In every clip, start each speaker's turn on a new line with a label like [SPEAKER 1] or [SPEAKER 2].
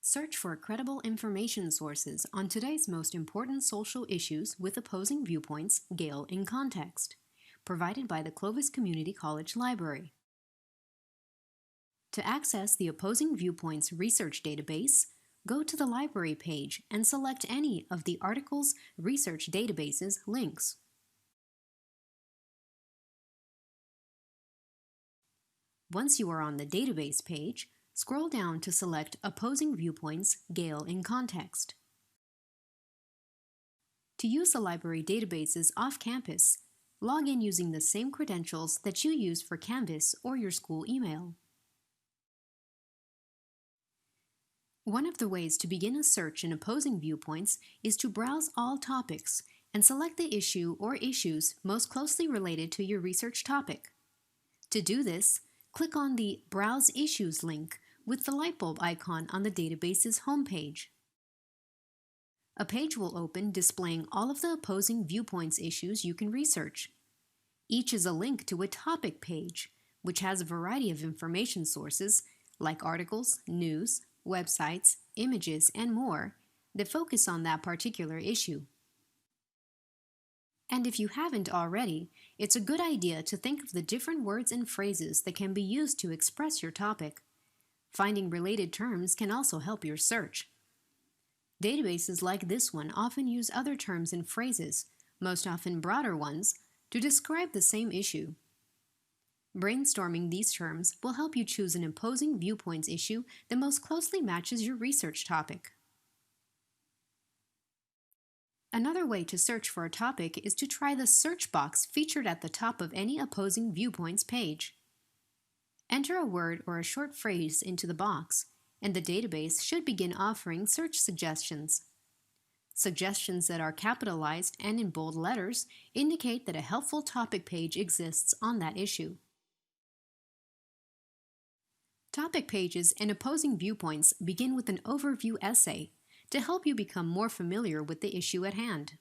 [SPEAKER 1] Search for credible information sources on today's most important social issues with opposing viewpoints, Gale in Context, provided by the Clovis Community College Library. To access the Opposing Viewpoints research database, go to the library page and select any of the article's research databases links. Once you are on the database page, scroll down to select Opposing Viewpoints, Gale in Context. To use the library databases off-campus, log in using the same credentials that you use for Canvas or your school email. One of the ways to begin a search in Opposing Viewpoints is to browse all topics and select the issue or issues most closely related to your research topic. To do this, click on the Browse Issues link with the light bulb icon on the database's homepage. A page will open displaying all of the Opposing Viewpoints issues you can research. Each is a link to a topic page, which has a variety of information sources like articles, news, websites, images, and more that focus on that particular issue. And if you haven't already, it's a good idea to think of the different words and phrases that can be used to express your topic. Finding related terms can also help your search. Databases like this one often use other terms and phrases, most often broader ones, to describe the same issue. Brainstorming these terms will help you choose an Opposing Viewpoints issue that most closely matches your research topic. Another way to search for a topic is to try the search box featured at the top of any Opposing Viewpoints page. Enter a word or a short phrase into the box, and the database should begin offering search suggestions. Suggestions that are capitalized and in bold letters indicate that a helpful topic page exists on that issue. Topic pages in Opposing Viewpoints begin with an overview essay to help you become more familiar with the issue at hand.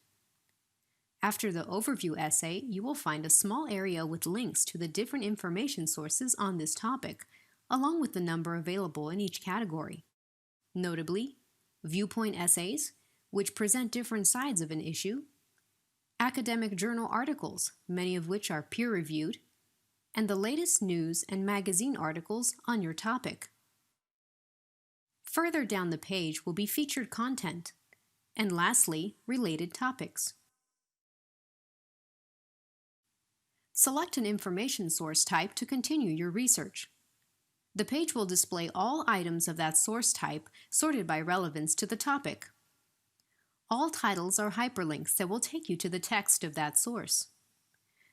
[SPEAKER 1] After the overview essay, you will find a small area with links to the different information sources on this topic, along with the number available in each category. Notably, viewpoint essays, which present different sides of an issue, academic journal articles, many of which are peer-reviewed, and the latest news and magazine articles on your topic. Further down the page will be featured content, and lastly, related topics. Select an information source type to continue your research. The page will display all items of that source type sorted by relevance to the topic. All titles are hyperlinks that will take you to the text of that source.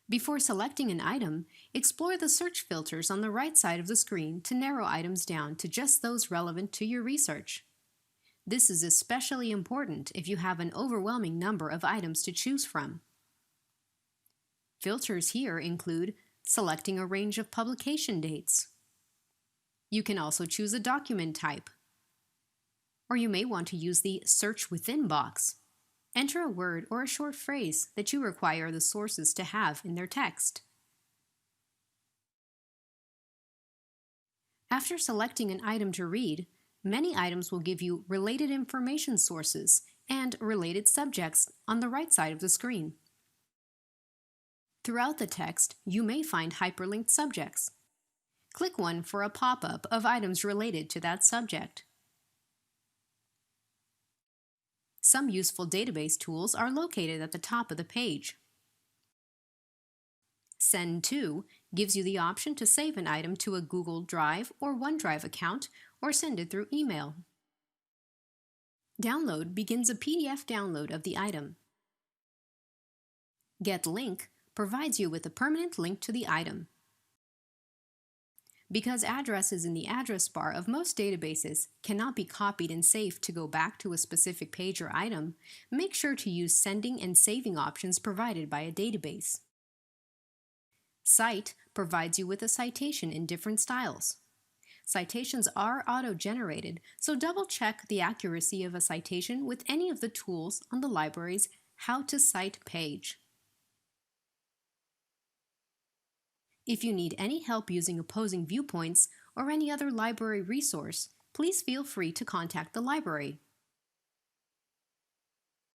[SPEAKER 1] Before selecting an item, explore the search filters on the right side of the screen to narrow items down to just those relevant to your research. This is especially important if you have an overwhelming number of items to choose from. Filters here include selecting a range of publication dates. You can also choose a document type. Or you may want to use the Search Within box. Enter a word or a short phrase that you require the sources to have in their text. After selecting an item to read, many items will give you related information sources and related subjects on the right side of the screen. Throughout the text, you may find hyperlinked subjects. Click one for a pop-up of items related to that subject. Some useful database tools are located at the top of the page. Send To gives you the option to save an item to a Google Drive or OneDrive account or send it through email. Download begins a PDF download of the item. Get Link provides you with a permanent link to the item. Because addresses in the address bar of most databases cannot be copied and saved to go back to a specific page or item, make sure to use sending and saving options provided by a database. Cite provides you with a citation in different styles. Citations are auto-generated, so double-check the accuracy of a citation with any of the tools on the library's How to Cite page. If you need any help using Opposing Viewpoints or any other library resource, please feel free to contact the library.